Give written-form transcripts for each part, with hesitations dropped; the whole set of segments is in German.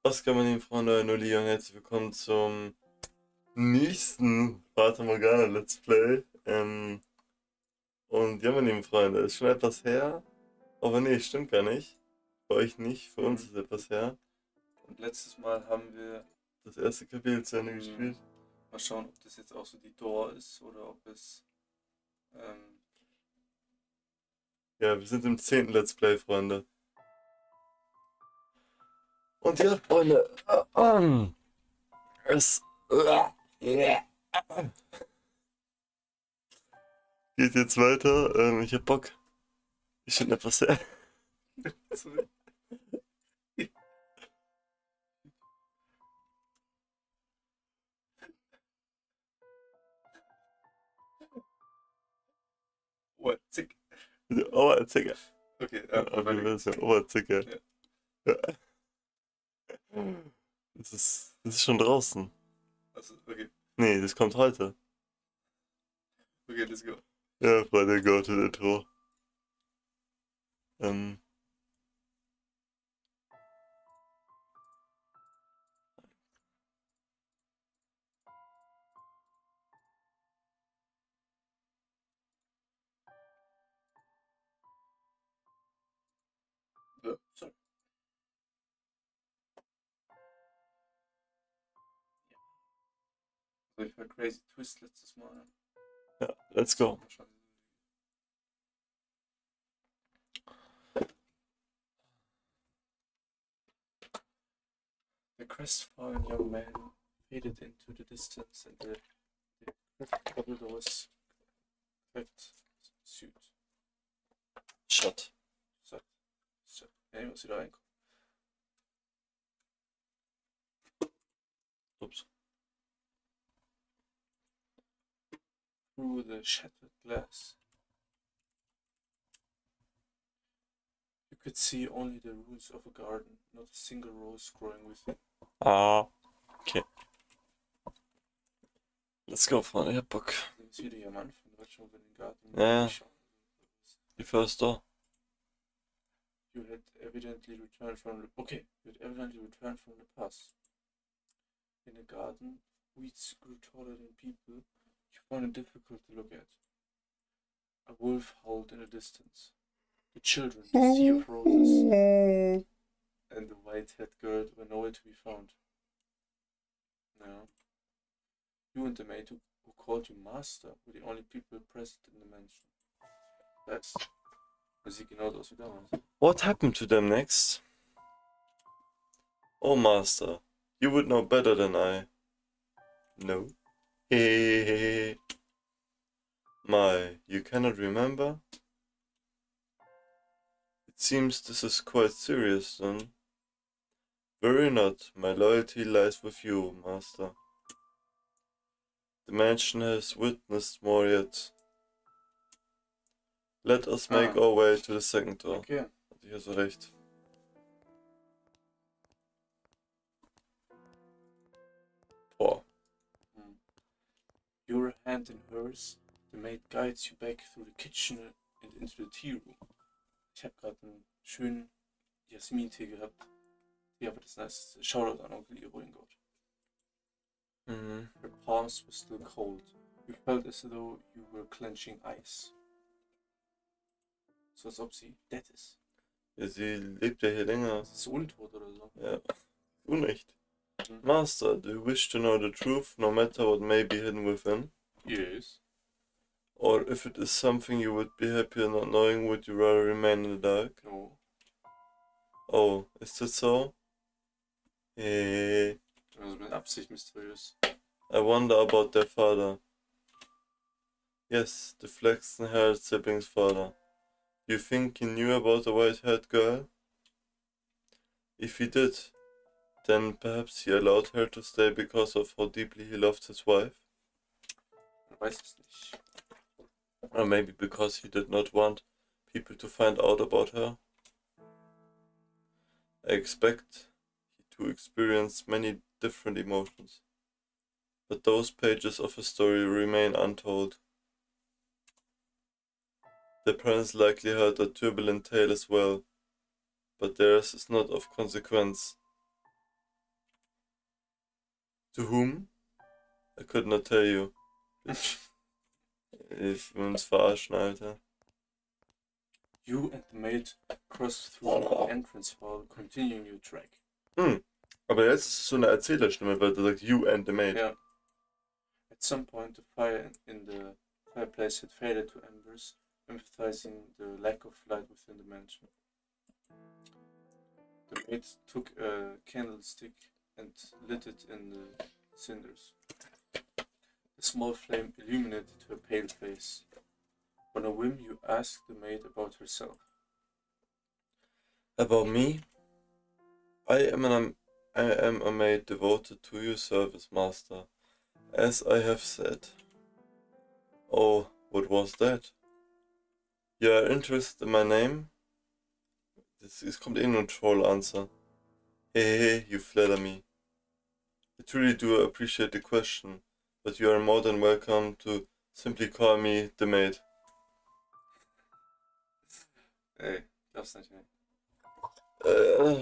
Was kann man lieben Freunde, Nulli und herzlich willkommen zum nächsten Fata Morgana Let's Play. Und ja, meine lieben Freunde, ist schon etwas her, aber nee, stimmt gar nicht. Für euch nicht, für uns ist etwas her. Und letztes Mal haben wir, Das erste Kapitel zu Ende gespielt. mal schauen, ob das jetzt auch so die Door ist oder ob es, ähm, Ja, wir sind im 10. Let's Play, Freunde. Und ja, Freunde, es geht jetzt weiter. Ich hab Bock. Ist schon etwas her. Ohrzick. Oberzicker. Okay, Wie weiter ist ja geht's. Oberzicker. Ja. Ja. Das ist schon draußen. Also, okay, Nee, das kommt heute. okay, let's go. Ja, Freunde, go to the Intro. Ähm, Sorry. So, ich war Crazy Twist letztes Mal. ja, let's go. The crestfallen young man faded into the distance and the double doors clicked suit. Shut. So, ja, ich muss wieder reinkommen. Ups. Through the shattered glass, you could see only the ruins of a garden, not a single rose growing within. Ah, okay. Let's go, Freunde, ich hab Bock. Jetzt wieder hier am Anfang, gerade schon über den Garten. Ja, die first door. You had evidently returned from the past. In the garden, weeds grew taller than people. You found it difficult to look at. A wolf howled in the distance. The children, the sea of roses, and the white-haired girl were nowhere to be found. No. You and the maid who called you master were the only people present in the mansion. Das sieht genau aus wie damals. What happened to them next? Oh, master, you would know better than I. No. Hehehehe. My, you cannot remember? It seems this is quite serious, then. Worry not, my loyalty lies with you, master. The mansion has witnessed more yet. Let us make our way to the second door. Okay. Hatte ich also recht. Boah. Your hand in hers, the maid guides you back through the kitchen and into the tea room. Ich habe gerade einen schönen Jasmin-Tee gehabt. Ja, aber das ist nice. Shoutout an Onkel Iro in Gott. Her palms were still cold. You felt as though you were clenching ice. So als ob sie dead ist. Ja, sie lebt ja hier länger. Ist sie untot oder so? Ja. Du nicht. Master, do you wish to know the truth, no matter what may be hidden within? Yes. Or if it is something you would be happier not knowing, would you rather remain in the dark? No. Oh, is that so? Hey, Also mit Absicht mysteriös. I wonder about their father. Yes, the flaxen-haired sibling's father. You think he knew about the white-haired girl? If he did, then perhaps he allowed her to stay because of how deeply he loved his wife? Man weiß es nicht. Or maybe because he did not want people to find out about her? I expect to experience many different emotions, but those pages of his story remain untold. Their parents likely heard a turbulent tale as well, but theirs is not of consequence. To whom? I could not tell you. Bitch. Ich will uns verarschen, Alter. You and the maid cross through the entrance hall, continuing your track. Aber jetzt ist es so eine Erzählerstimme, weil du sagst you and the maid. Yeah. At some point, the fire in the fireplace had faded to embers, emphasizing the lack of light within the mansion. The maid took a candlestick and lit it in the cinders. The small flame illuminated her pale face. On a whim, you asked the maid about herself. About me? I am a maid devoted to your service, master, as I have said. Oh, what was that? You are interested in my name? Es kommt eh nur ein Troll-Answer. Hey, you flatter me. I truly do appreciate the question, but you are more than welcome to simply call me the maid. Ey, glaub's nicht, ey.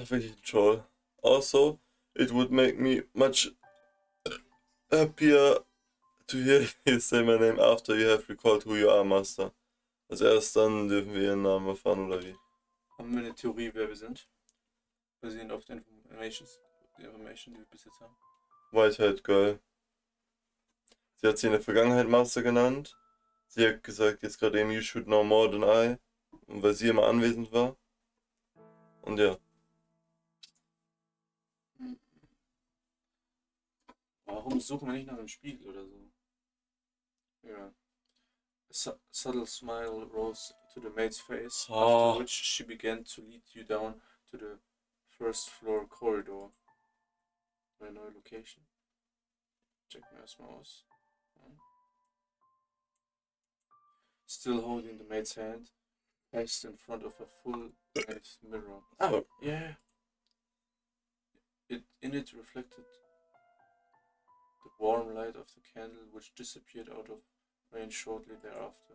Wirklich ein Troll. Also, it would make me much happier to hear you say my name after you have recalled who you are, Master. Also erst dann dürfen wir ihren Namen erfahren, oder wie? Haben wir eine Theorie, wer wir sind? Basierend auf den Information, die wir bis jetzt haben. Whitehead Girl. Sie hat sie in der Vergangenheit Master genannt. Sie hat gesagt, jetzt gerade eben, you should know more than I. Und weil sie immer anwesend war. Und ja. Warum suchen wir nicht nach einem Spiegel oder so? Ja. A subtle smile rose to the maid's face, after which she began to lead you down to the first floor corridor. Eine neue Location. Check mir erstmal aus. Still holding the maid's hand, placed in front of a full-length mirror. Oh. Yeah. In it reflected the warm light of the candle, which disappeared out of range shortly thereafter.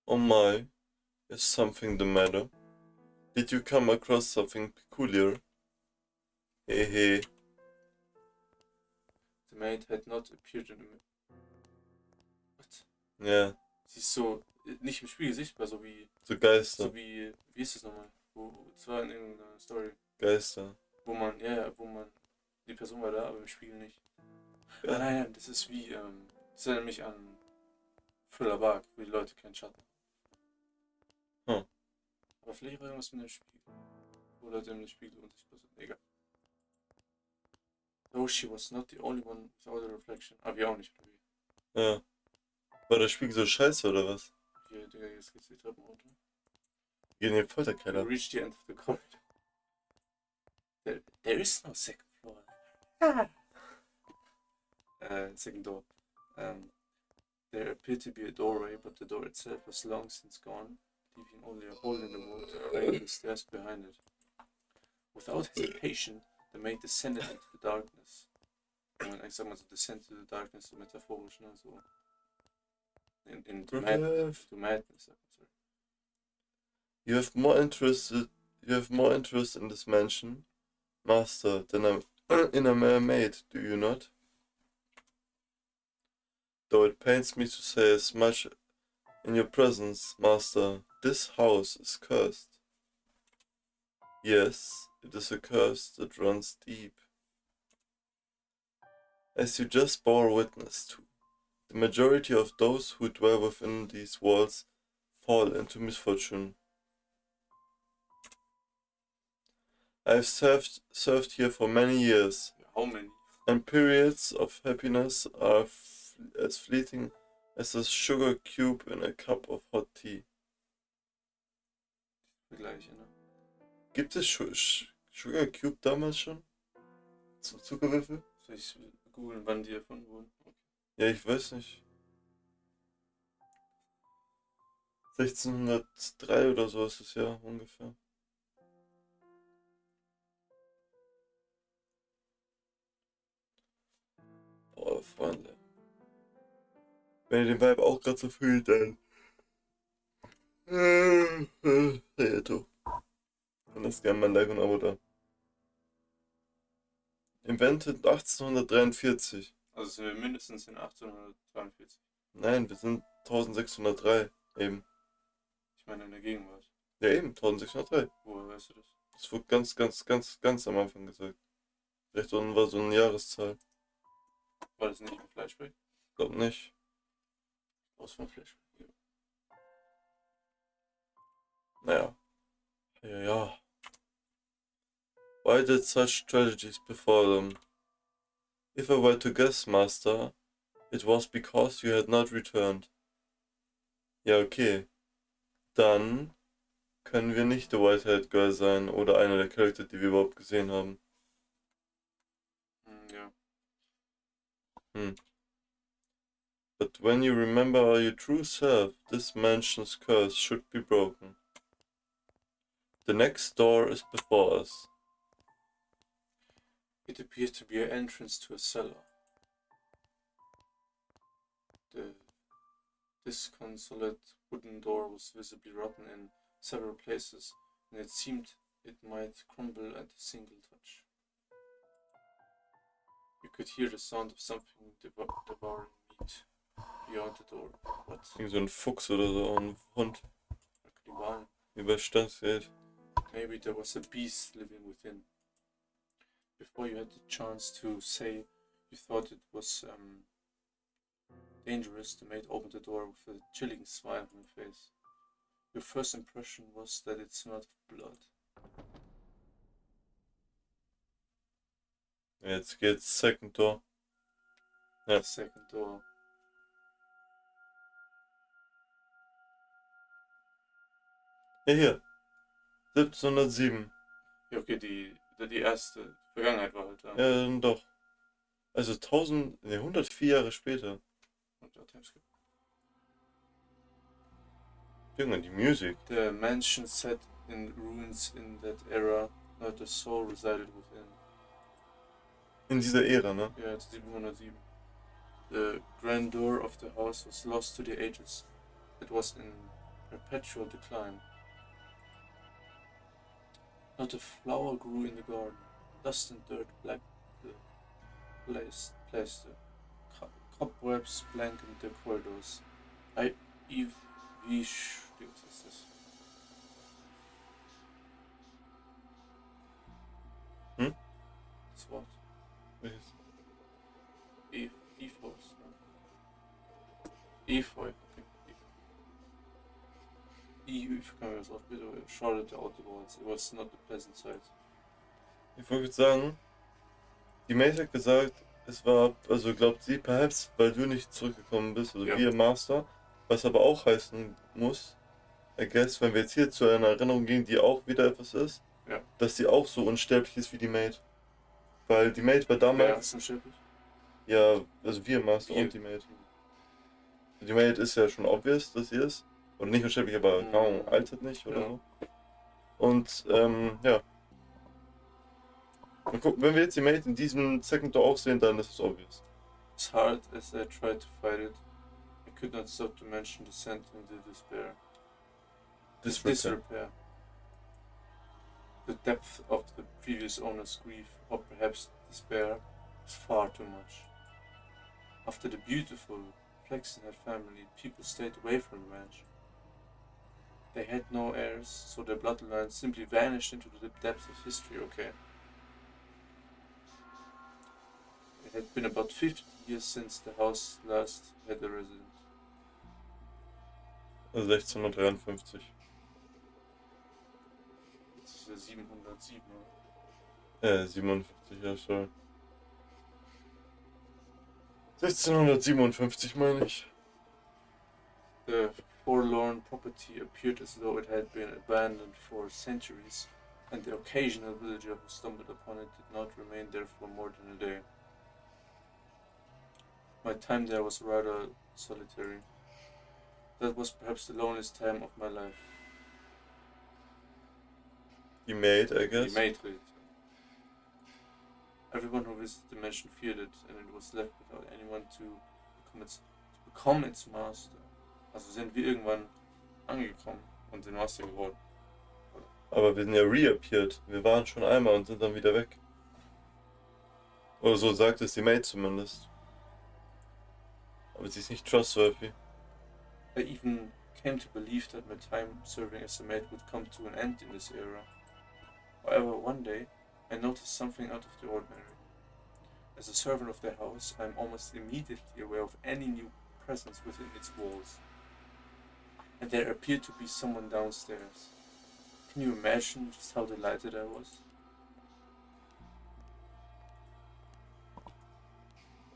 Oh my. Is something the matter? Did you come across something peculiar? Hey. The maid had not appeared in the mirror. What? Ja. Sie ist so nicht im Spiegel sichtbar, so wie. So Geister. So wie ist es nochmal? Es war in irgendeiner Story. Geister. Wo man die Person war da, aber im Spiegel nicht. Ja. Nein, das ist wie, das erinnert mich an Thriller Bark, wo die Leute keinen Schatten haben. Aber vielleicht war irgendwas mit dem Spiegel. Wo Leute im Spiegel unsichtbar sind. Egal. Though she was not the only one without a reflection. Aber wir auch nicht, oder wie? Ja. War der Spiegel so scheiße, oder was? Hier, Digga, jetzt geht's die Treppen runter. Wir gehen in den Folterkeller. You reach the end of the corridor. There is no second floor. Second door. There appeared to be a doorway, but the door itself was long since gone, leaving only a hole in the wall to frame the stairs behind it. Without hesitation, the maid descended into the darkness. Ich sag mal so, descend to the darkness, so metaphorisch, ne? So. To madness, sorry. You have more interest in this mansion, master, than in a maid, do you not? Though it pains me to say as much in your presence, master, this house is cursed. Yes, it is a curse that runs deep. As you just bore witness to, the majority of those who dwell within these walls fall into misfortune. I have served here for many years. How many? And periods of happiness are as fleeting as a sugar cube in a cup of hot tea. Vergleiche, ne? Gibt es Sugar Cube damals schon? Zuckerwürfel? Soll ich googeln, wann die erfunden wurden? Okay. Ja, ich weiß nicht. 1603 oder so ist es ja ungefähr. Boah, Freunde. Wenn ihr den Vibe auch gerade so fühlt, dann. Ja, du. Dann lasst gerne mal ein Like und ein Abo da. Invented 1843. Also sind wir mindestens in 1843. Nein, wir sind 1603. Eben. Ich meine in der Gegenwart. Ja, eben, 1603. Woher weißt du das? Das wurde ganz am Anfang gesagt. Vielleicht unten war so eine Jahreszahl. War das nicht ein Flashback? Glaub nicht. Aus dem Flashback. Ja. Naja. Ja. Why did such tragedies befall them? If I were to guess, Master, it was because you had not returned. Ja, okay. Dann können wir nicht The White-Haired Girl sein oder einer der Charakter, die wir überhaupt gesehen haben. Ja. But when you remember your true self, this mansion's curse should be broken. The next door is before us. It appears to be an entrance to a cellar. The disconsolate wooden door was visibly rotten in several places, and it seemed it might crumble at a single touch. You could hear the sound of something devouring meat beyond the door. What? Irgend so ein Fuchs oder so, ein Hund. Kannibalen. Wie bei Stadtfeld. Maybe there was a beast living within. Before you had the chance to say you thought it was dangerous, the maid opened the door with a chilling smile on her face. Your first impression was that it smelled of blood. Jetzt geht's Second Door. Ja. The second door. Ja, hier. 1707. Ja, okay, die erste Vergangenheit war halt da. Ja, dann doch. Also 104 Jahre später. Und der Timeskip. Junge, die Musik. The mansion sat in ruins in that era, not a soul resided within. In dieser Ära, ne? Ja, 1707. The grandeur of the house was lost to the ages. It was in perpetual decline. Not a flower grew in the garden. Dust and dirt blacked the plaster. Cobwebs blankened the corridors. Wie ist das? Hm? Das Wort. Welches? Efeus, ne? Efeu, okay. Ich kann mir das auch bitte shorted out the words. It was not a pleasant sight. Ich wollte sagen, die Maid hat gesagt, es war, also glaubt sie, perhaps, weil du nicht zurückgekommen bist, also Ja. wir Master, was aber auch heißen muss, I guess, wenn wir jetzt hier zu einer Erinnerung gehen, die auch wieder etwas ist, Ja. dass sie auch so unsterblich ist wie die Maid. Weil die Maid war Wer damals, ist unsterblich? ja, also wir Master Wir. und die Maid. Die Maid ist ja schon obvious, dass sie ist. Oder nicht unsterblich, aber keine Ahnung, altert nicht oder Ja. so. Und, ja. Und guck, wenn wir jetzt die Maid in diesem Second Door auch sehen, dann ist es obvious. As hard as I tried to fight it, I could not stop to mention descent into despair. Disrepair. The depth of the previous owner's grief, or perhaps despair, was far too much. After the beautiful Flaxenhead family, people stayed away from the ranch. They had no heirs, so their bloodline simply vanished into the depths of history, okay. It had been about 50 years since the house last had a resident. Also 1653. Das ist ja 707, oder? 57, ja, sorry. 1657 meine ich. The forlorn property appeared as though it had been abandoned for centuries, and the occasional villager who stumbled upon it did not remain there for more than a day. My time there was rather solitary. That was perhaps the loneliest time of my life. Die Maid, I The guess. maid redet. Everyone who visited the mansion feared it, and it was left without anyone to become its master. Also sind wir irgendwann angekommen und sind Master geworden. Aber wir sind ja reappeared. Wir waren schon einmal und sind dann wieder weg. Oder so sagt es die Maid zumindest. Aber sie ist nicht trustworthy. I even came to believe that my time serving as a maid would come to an end in this era. However, one day, I noticed something out of the ordinary. As a servant of the house, I am almost immediately aware of any new presence within its walls. And there appeared to be someone downstairs. Can you imagine just how delighted I was?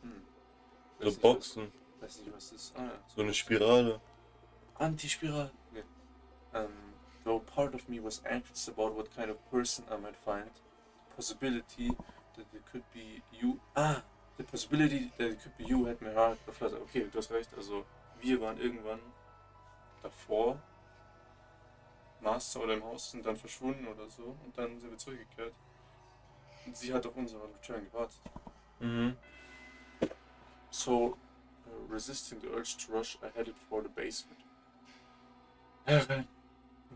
Hm, So weiß nicht, Boxen. weiß nicht, was das ist. Ah ja, So eine Spirale. Antispiral. Okay. Though part of me was anxious about what kind of person I might find, the possibility that it could be you. The possibility that it could be you had my heart aflutter. Okay, du hast recht. Also, wir waren irgendwann davor, Master oder im Haus, sind dann verschwunden oder so und dann sind wir zurückgekehrt. Und sie hat auf unseren Return gewartet. Mhm. So, resisting the urge to rush, I headed for the basement. Heaven,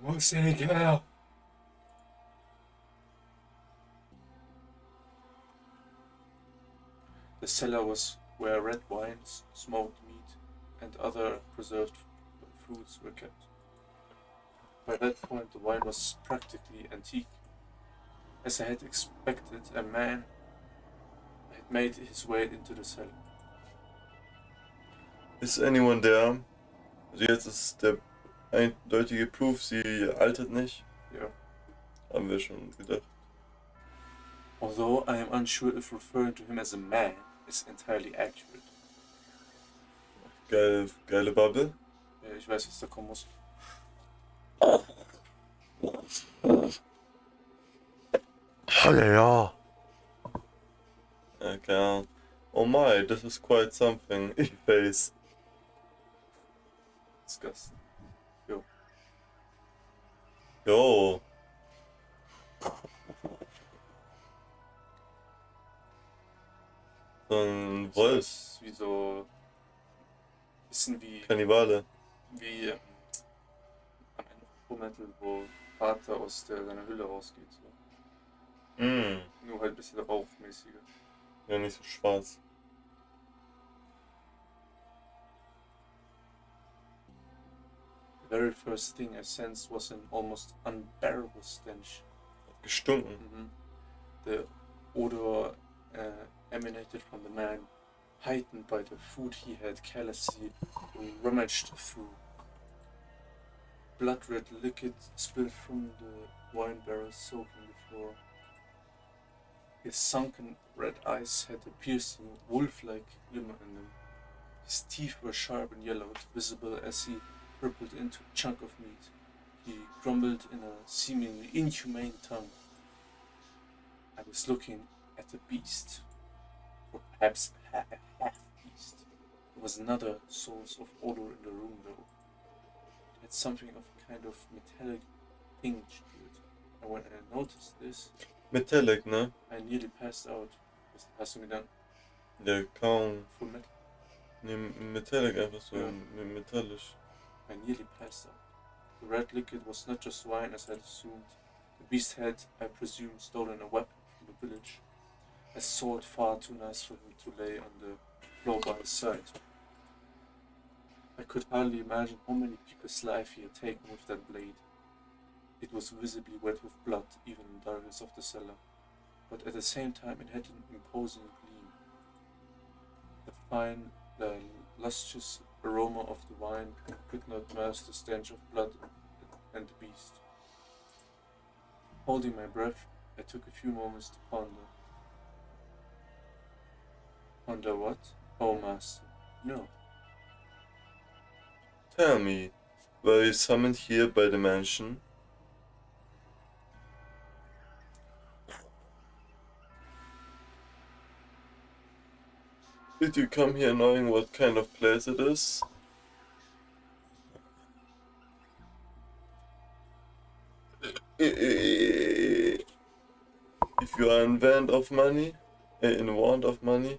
wo ist denn Kerl? The cellar was where red wines, smoked meat, and other preserved foods were kept. By that point, the wine was practically antique. As I had expected, a man had made his way into the cellar. Is anyone there? Also jetzt ist der eindeutige Proof, sie altert nicht. Yeah. Haben wir schon gedacht. Although I am unsure if referring to him as a man is entirely accurate. Geile Bubble. Ich weiß, was da kommen muss. Ja. Okay. Oh my, this is quite something. E-Face. Disgusting. Jo. So ein So Wolf. ist wie so. Bisschen Kannibale. wie am Ende von Fullmetal, wo Vater aus seiner Hülle rausgeht. So. Mm. Nur halt ein bisschen rauchmäßiger. Ja, nicht so schwarz. The very first thing I sensed was an almost unbearable stench. Gestunken. The odor emanated from the man, heightened by the food he had carelessly rummaged through. Blood red liquid spilled from the wine barrels soaking the floor. His sunken red eyes had a piercing, wolf-like glimmer in them. His teeth were sharp and yellowed, visible as he rippled into a chunk of meat. He grumbled in a seemingly inhumane tongue. I was looking at a beast, or perhaps a half-beast. There was another source of odor in the room, though. It had something of a kind of metallic tinge to it. And when I noticed this, Metallic, ne? I nearly passed out. Was hast du gedacht? Ja, kaum. Full metal. Ne, Metallic einfach so. Ja. Metallisch. I nearly passed out. The red liquid was not just wine as I had assumed. The beast had, I presume, stolen a weapon from the village. A sword far too nice for him to lay on the floor by his side. I could hardly imagine how many people's life he had taken with that blade. It was visibly wet with blood, even in the darkness of the cellar, but at the same time it had an imposing gleam. The fine, luscious aroma of the wine could not mask the stench of blood and the beast. Holding my breath, I took a few moments to ponder. Ponder what? Oh, master, no. Tell me, were you summoned here by the mansion? Did you come here knowing what kind of place it is? If you are in want of money,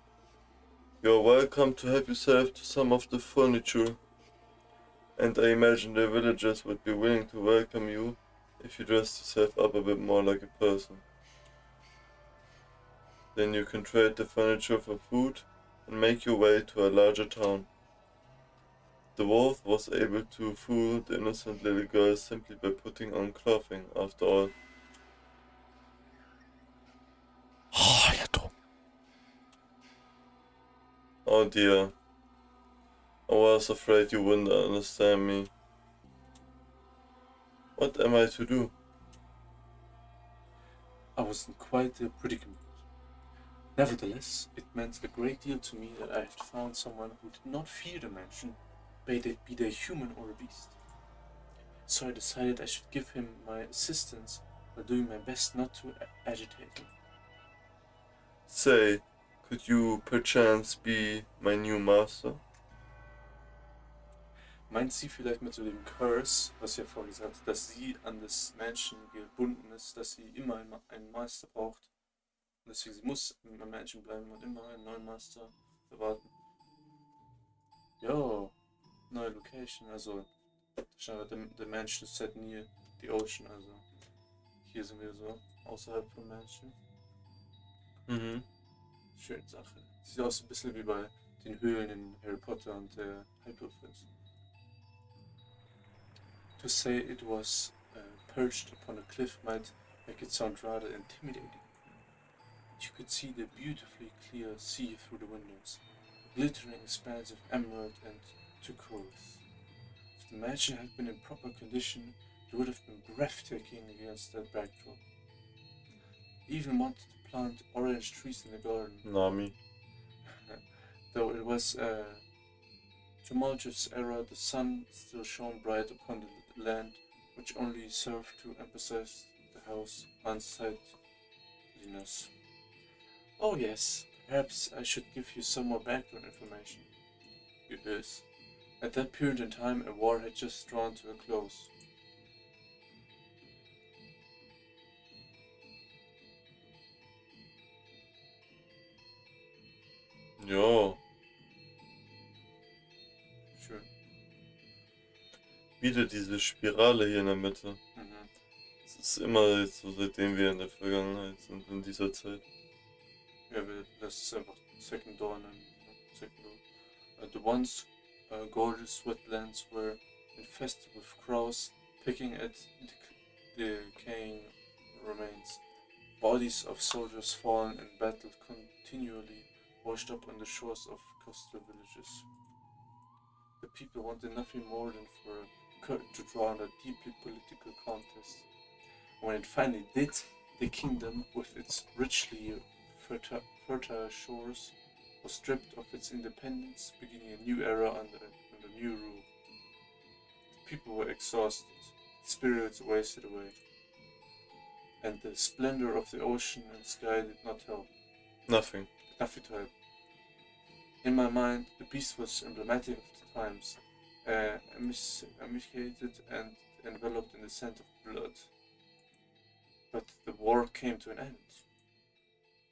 you are welcome to help yourself to some of the furniture. And I imagine the villagers would be willing to welcome you if you dressed yourself up a bit more like a person. Then you can trade the furniture for food and make your way to a larger town. The wolf was able to fool the innocent little girl simply by putting on clothing, after all. Oh, ja, dumm. Oh dear. I was afraid you wouldn't understand me. What am I to do? I was in quite a predicament. Nevertheless, it meant a great deal to me that I had found someone who did not fear the mansion, be they human or a beast. So I decided I should give him my assistance while doing my best not to agitate him. Say, could you perchance be my new master? Meint sie vielleicht mit so dem Curse, was ja vorhin gesagt hat, dass sie an das Menschen gebunden ist, dass sie immer einen Meister braucht. Und deswegen sie muss im Menschen bleiben und immer einen neuen Master erwarten. Jo, neue Location, also scheinbar der Mensch ist set near the ocean, also hier sind wir so außerhalb vom Menschen. Mhm. Schöne Sache. Sieht aus ein bisschen wie bei den Höhlen in Harry Potter und der Halbblutprinz. To say it was perched upon a cliff might make it sound rather intimidating. You could see the beautifully clear sea through the windows, a glittering expanse of emerald and turquoise. If the mansion had been in proper condition, it would have been breathtaking against that backdrop. Even wanted to plant orange trees in the garden. Nami. Though it was a tumultuous era, the sun still shone bright upon the land, which only served to emphasize the house's unsightliness. Oh yes, perhaps I should give you some more background information. Yes. At that period in time, a war had just drawn to a close. Jo. Schön. Wieder diese Spirale hier in der Mitte. Mhm. Das ist immer jetzt so, seitdem wir in der Vergangenheit sind, in dieser Zeit. Ja, das ist einfach Second Door nennen. Second Door. The once gorgeous wetlands were infested with crows picking at decaying remains. Bodies of soldiers fallen in battle continually washed up on the shores of coastal villages. The people wanted nothing more than for a curtain to draw on a deeply political contest. When it finally did, the kingdom, with its richly fertile shores, was stripped of its independence, beginning a new era under new rule. The people were exhausted, spirits wasted away, and the splendor of the ocean and sky did not help. Nothing. Nothing to help. In my mind, the beast was emblematic of the times, emaciated and enveloped in the scent of blood. But the war came to an end.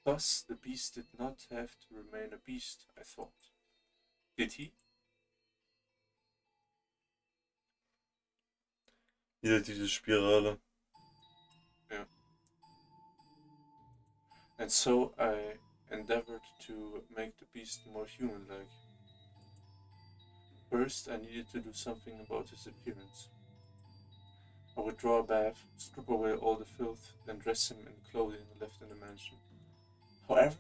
Thus, the beast did not have to remain a beast, I thought. Did he? Wieder diese Spirale. Yeah. And so I endeavored to make the beast more human-like. First, I needed to do something about his appearance. I would draw a bath, strip away all the filth, then dress him in clothing left in the mansion. However,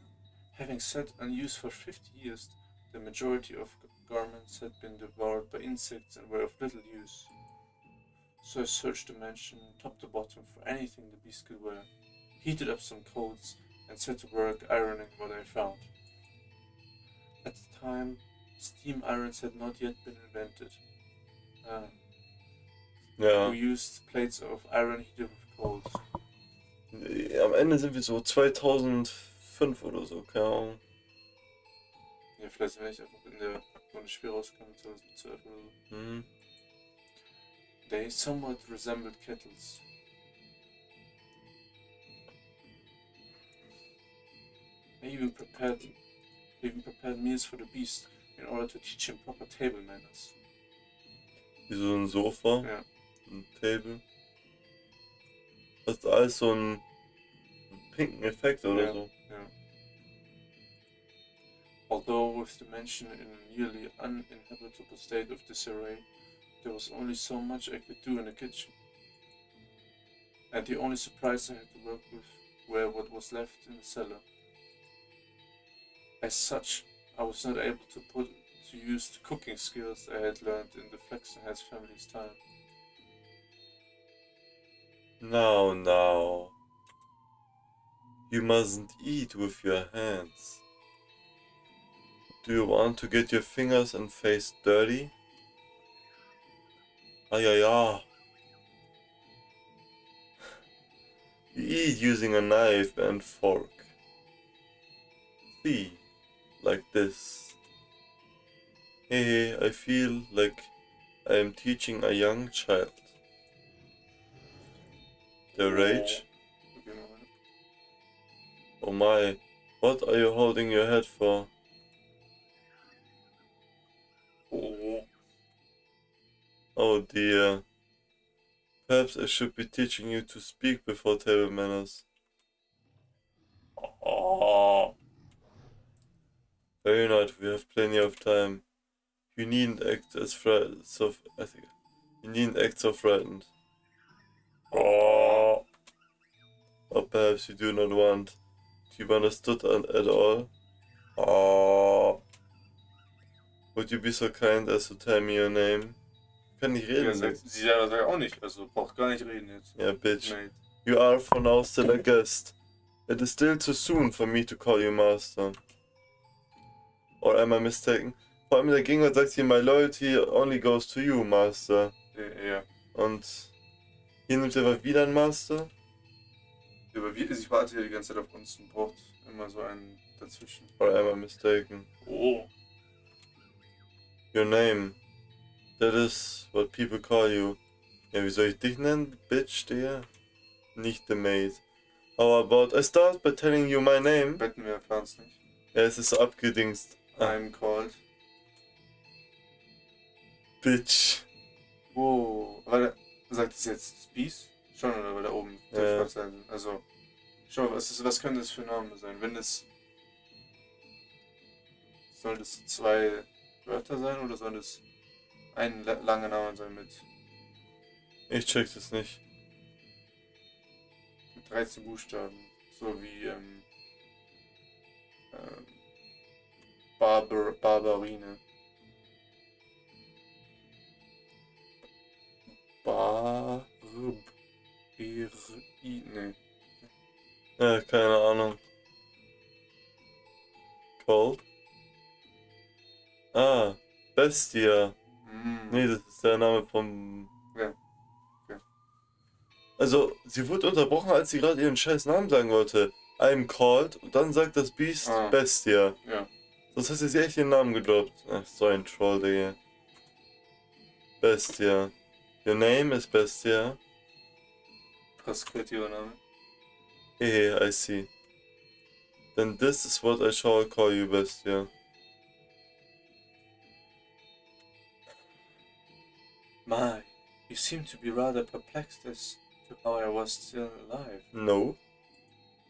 having sat unused for 50 years, the majority of garments had been devoured by insects and were of little use. So I searched the mansion top to bottom for anything the beast could wear, heated up some coats, and set to work ironing what I found. At the time, steam irons had not yet been invented. Ja. We used plates of iron heated with coals. Am Ende sind wir so 2005 oder so, keine Ahnung. Ja, vielleicht wenn ich einfach in der, wo das Spiel rauskam, 2012 oder so. Mhm. They somewhat resembled kettles. I even prepared meals for the beast in order to teach him proper table manners. Wie so ein Sofa, Ja, ein Table. Das ist alles so einen pinken Effekt oder ja, so. ja. Although with the mansion in a nearly uninhabitable state of disarray, there was only so much I could do in the kitchen. And the only supplies I had to work with were what was left in the cellar. As such, I was not able to put to use the cooking skills I had learned in the Flexenherz family's time. Now. You mustn't eat with your hands. Do you want to get your fingers and face dirty? Ah. You eat using a knife and fork. See, like this. Hey, I feel like I am teaching a young child. The rage? Okay, moment. Oh my, what are you holding your head for? Oh dear. Perhaps I should be teaching you to speak before table manners. Oh. Very not, we have plenty of time. You needn't act as frightened. You needn't act so frightened. Oh. Or perhaps you do not want to be understood at all. Oh. Would you be so kind as to tell me your name? Kann nicht reden. Sie sagt auch nicht, also braucht gar nicht reden jetzt. Yeah, bitch. Mate. You are for now still a guest. It is still too soon for me to call you master. Or am I mistaken? Vor allem in der Gegenwart sagt sie, my loyalty only goes to you, master. Ja. Und hier nimmt sie aber wieder einen Master. Aber ich warte hier die ganze Zeit auf uns und braucht immer so einen dazwischen. Or am I mistaken? Oh. Your name. That is what people call you. Ja, wie soll ich dich nennen? Bitch, der? Nicht the maid. How about I start by telling you my name? Wetten, wir erfahren es nicht. Ja, es ist so abgedingst. I'm called. Bitch. Wow. Warte, sagt es jetzt Spieß? Schon, oder? Weil da oben Ja. sein. Also, schau, was könnte das für ein Name sein? Wenn es. Soll das 2 Wörter sein oder soll das ein langer Name sein mit Ich check das nicht. 13 Buchstaben? So wie Barbarine. Ne. Ja, keine Ahnung. Cold? Ah, Bestia. Nee, das ist der Name vom... Ja. Okay. Also, sie wurde unterbrochen, als sie gerade ihren scheiß Namen sagen wollte. I'm called und dann sagt das Biest Bestia. Ja. Das heißt, sie echt ihren Namen gedroppt. Ach, so ein Troll, Digga. Bestia. Your name is Bestia. Krass kreativer Name. Hehe, I see. Then this is what I shall call you, Bestia. My, you seem to be rather perplexed as to how I was still alive. No.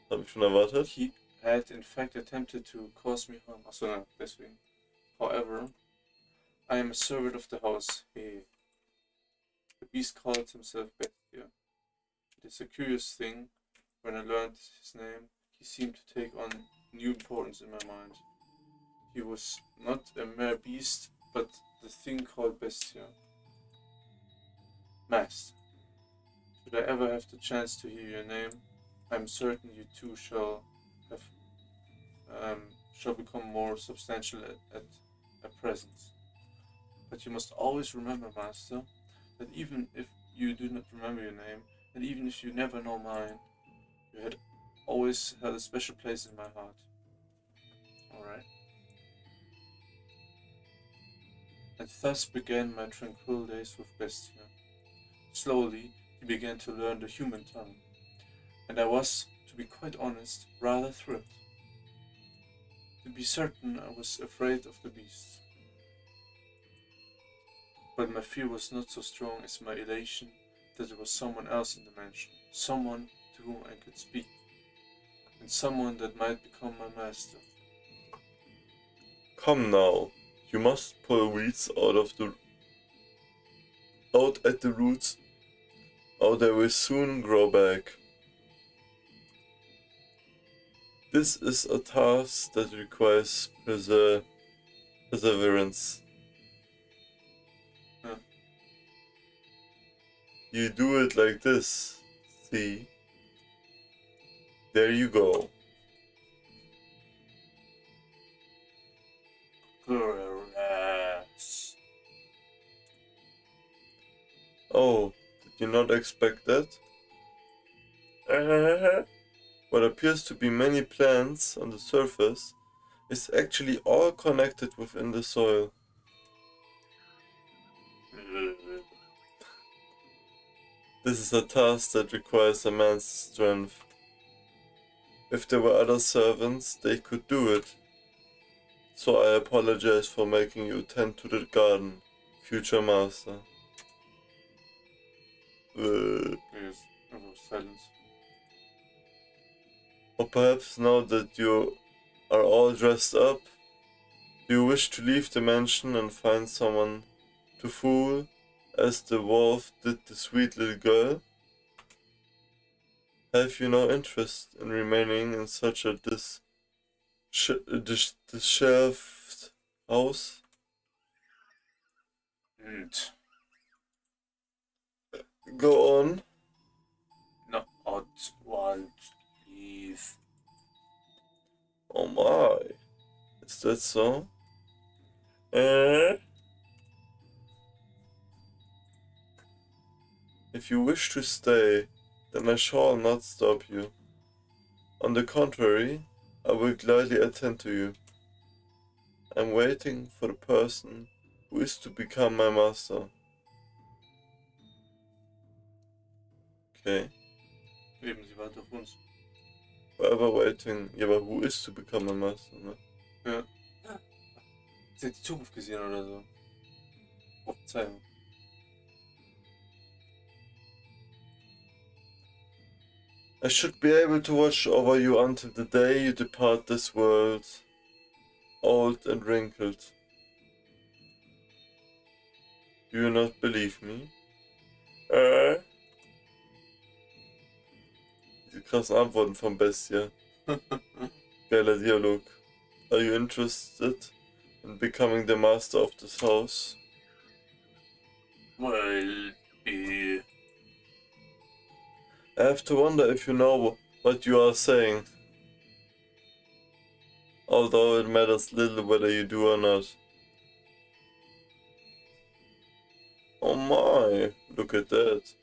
Hab ich schon erwartet. He had in fact attempted to cause me harm. Achso, nein, deswegen. However, I am a servant of the house. The beast called himself Bestia. It is a curious thing. When I learned his name, he seemed to take on new importance in my mind. He was not a mere beast, but the thing called Bestia. Master, should I ever have the chance to hear your name, I am certain you too shall become more substantial at a presence. But you must always remember, Master, that even if you do not remember your name, and even if you never know mine, you had always held a special place in my heart. Alright? And thus began my tranquil days with Bestia. Slowly, he began to learn the human tongue, and I was, to be quite honest, rather thrilled. To be certain, I was afraid of the beast. But my fear was not so strong as my elation that there was someone else in the mansion, someone to whom I could speak, and someone that might become my master. Come now, you must pull weeds out at the roots, or they will soon grow back. This is a task that requires perseverance. Huh. You do it like this. See? There you go. Grass. Oh, did you not expect that? What appears to be many plants on the surface is actually all connected within the soil. This is a task that requires immense strength. If there were other servants, they could do it. So I apologize for making you tend to the garden, future master. Yes, there was silence. Or perhaps now that you are all dressed up, do you wish to leave the mansion and find someone to fool, as the wolf did the sweet little girl? Have you no interest in remaining in such a disheveled house? Go on. Not want leave. Oh my. Is that so? Eh? If you wish to stay, then I shall not stop you. On the contrary, I will gladly attend to you. I'm waiting for the person who is to become my master. Okay. Eben, sie wartet auf uns. Forever waiting. Ja, aber who is to become my master, ne? Ja. Sie hat die Zukunft gesehen oder so. Prophezeiung. I should be able to watch over you until the day you depart this world, old and wrinkled. Do you not believe me? Die krassen Antworten von Bestia. Geiler Dialog. Are you interested in becoming the master of this house? Well, be. I have to wonder if you know what you are saying. Although it matters little whether you do or not. Oh my, look at that.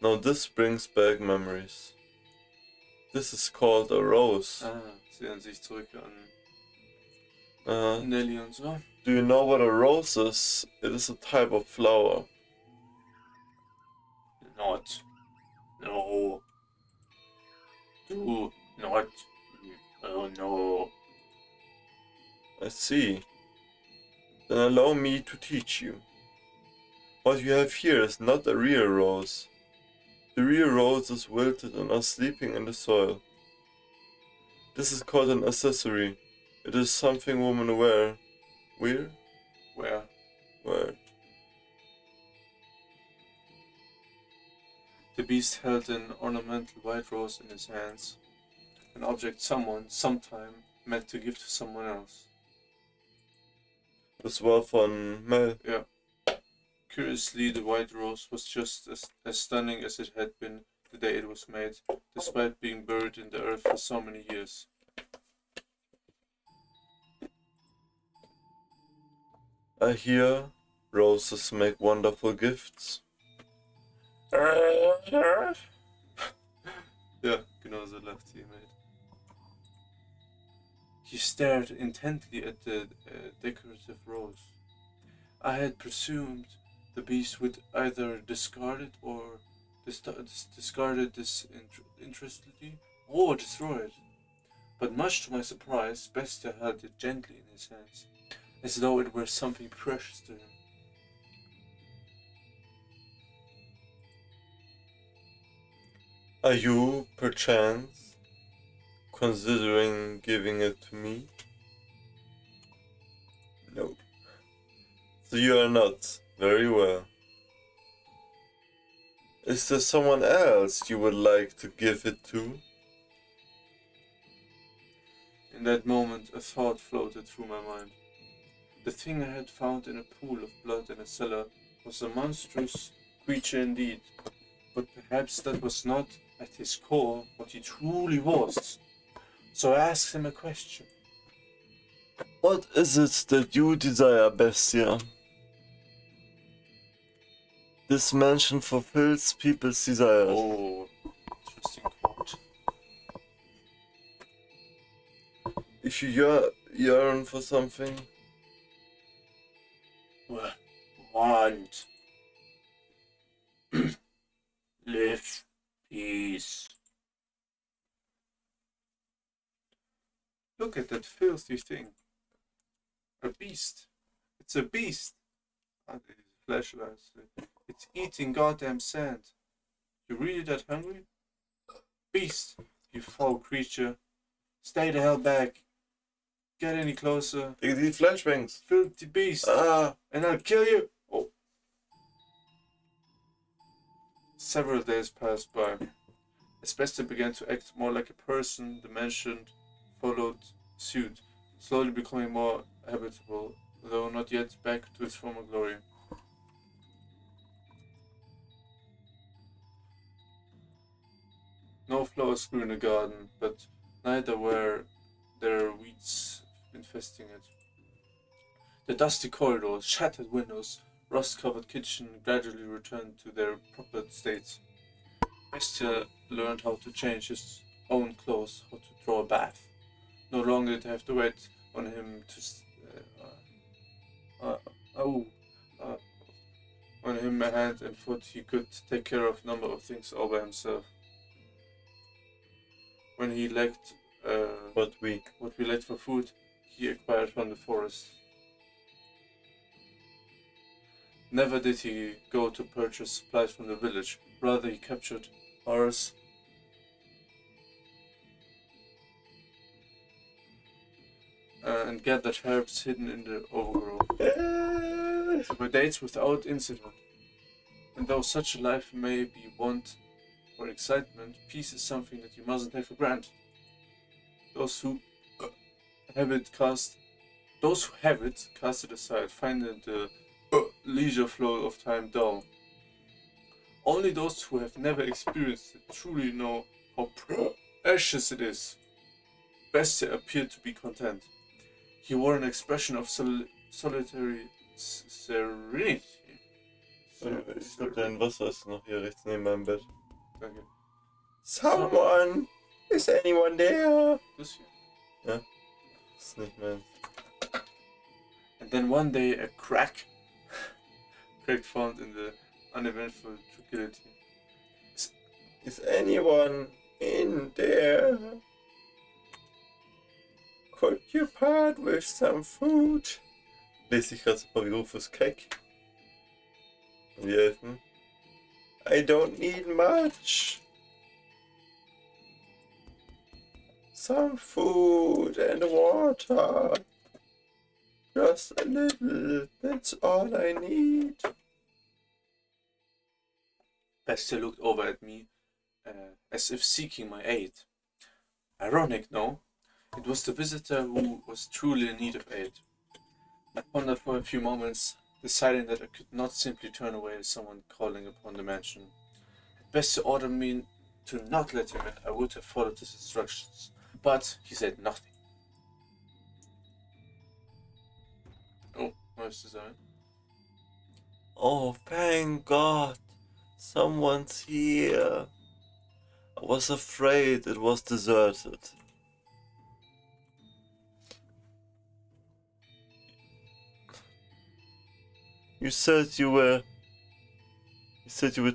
Now this brings back memories. This is called a rose. Sie erinnert sich zurück an Nelly und so. Do you know what a rose is? It is a type of flower. Not. No. Do not. Oh no. I see. Then allow me to teach you. What you have here is not a real rose. The real rose is wilted and are sleeping in the soil. This is called an accessory. It is something women wear. Wear? Where? Wear. The beast held an ornamental white rose in his hands, an object someone, sometime, meant to give to someone else. Das war von Mel. Yeah. Curiously, the white rose was just as stunning as it had been the day it was made, despite being buried in the earth for so many years. I hear roses make wonderful gifts. Ja, genau so lacht sie, mate. He stared intently at the decorative rose. I had presumed the beast would either discard it or discard it disinterestedly or destroy it. But much to my surprise, Bestia held it gently in his hands, as though it were something precious to him. Are you, perchance, considering giving it to me? No. So you are not. Very well. Is there someone else you would like to give it to? In that moment, a thought floated through my mind. The thing I had found in a pool of blood in a cellar was a monstrous creature indeed, but perhaps that was not, at his core, what he truly was. So I asked him a question. What is it that you desire, Bestia? This mansion fulfills people's desires. Oh, interesting quote. If you yearn for something, Want. Live. Peace. Look at that filthy thing. A beast. It's a beast. And it is flashlight. It's eating goddamn sand. You really that hungry? Beast, you foul creature. Stay the hell back. Get any closer. take die flashbangs. Filthy beast. Ah, And I'll kill you. Oh. Several days passed by. As Bester began to act more like a person, the mansion followed suit, slowly becoming more habitable, though not yet back to its former glory. No flowers grew in the garden, but neither were there weeds infesting it. The dusty corridors, shattered windows, rust-covered kitchen gradually returned to their proper states. Bestia learned how to change his own clothes, how to draw a bath. No longer did I have to wait on him to uh, oh, uh, on him a hand and foot. He could take care of a number of things all by himself. When he lacked what we lacked for food, he acquired from the forest. Never did he go to purchase supplies from the village. Rather, he captured horse and gathered herbs hidden in the overgrowth. There were days without incident. And though such a life may be want or excitement, peace is something that you mustn't take for granted. Those who have it cast it aside, finding the leisure flow of time dull. Only those who have never experienced it truly know how precious it is. Bestia appeared to be content. He wore an expression of solitary serenity. Ich glaube, dein Wasser ist noch hier rechts neben meinem Bett. Danke. Someone! Is anyone there? Das hier. Ja. Das ist nicht meins. And then one day a crack found in the uneventful tranquility. Is anyone in there? Could you part with some food? Lese ich gerade so ein paar wie Rufus Keck. Und die helfen. I don't need much. Some food and water. Just a little, that's all I need. Bestia looked over at me, as if seeking my aid. Ironic, no? It was the visitor who was truly in need of aid. I pondered for a few moments, deciding that I could not simply turn away someone calling upon the mansion. Had Bestia ordered me to not let him in, I would have followed his instructions. But he said nothing. Oh, nice design. Oh, thank God. Someone's here. I was afraid it was deserted. You said you would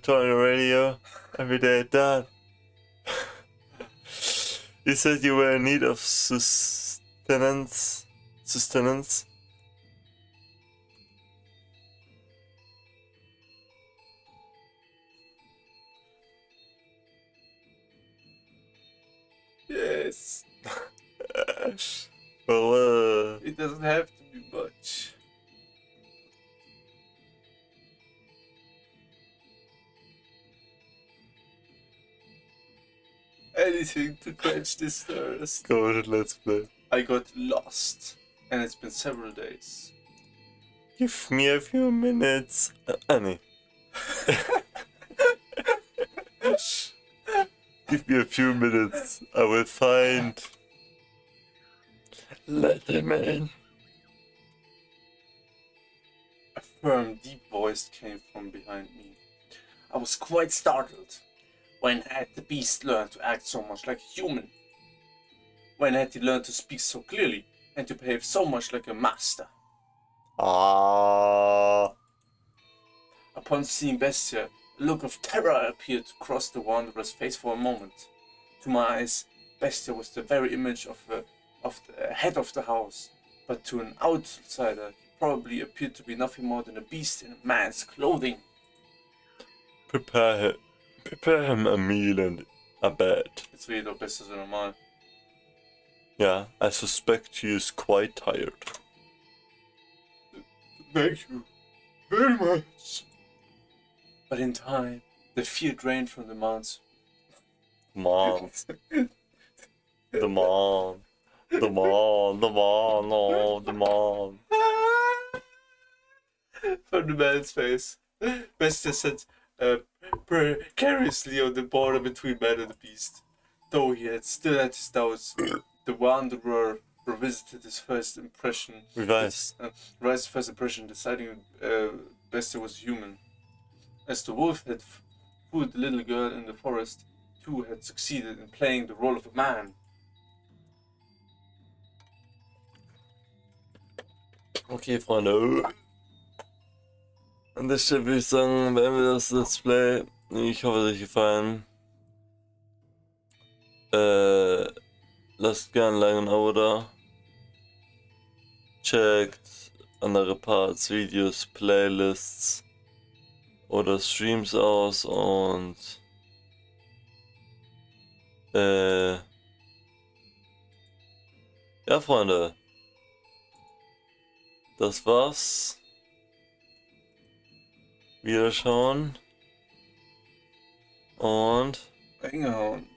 turn on the radio every day at that. You said you were in need of sustenance. Yes. Well, It doesn't have to be much. Anything to quench this thirst. go to Let's Play. I got lost, and it's been several days. Give me a few minutes. Annie. Give me a few minutes. I will find. Let him in. A firm, deep voice came from behind me. I was quite startled. When had the beast learned to act so much like a human? When had he learned to speak so clearly and to behave so much like a master? Ah. Upon seeing Bestia, a look of terror appeared to cross the wanderer's face for a moment. To my eyes, Bestia was the very image of the head of the house, but to an outsider, he probably appeared to be nothing more than a beast in a man's clothing. Prepare him a meal and a bed. Jetzt redet doch besser so normal. Yeah, I suspect he is quite tired. Thank you very much. But in time, the fear drained from the man's. Mom. The mom. The mom. The mom. No, the mom. From the man's face. Bestia sat precariously on the border between man and the beast. Though he had still had his doubts, the wanderer revisited his first impression. Revised. Rice's first impression, deciding Bestia was human. As the wolf had fooled the little girl in the forest, too had succeeded in playing the role of a man. Okay, Freunde. An der Stelle würde ich sagen, beenden wir das Let's Play. Ich hoffe, es hat euch gefallen. Lasst gerne ein Like und ein Abo da. Checkt andere Parts, Videos, Playlists oder Streams aus und ja, Freunde. Das war's. Wiederschauen. Und Reingehauen.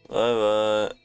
bye bye.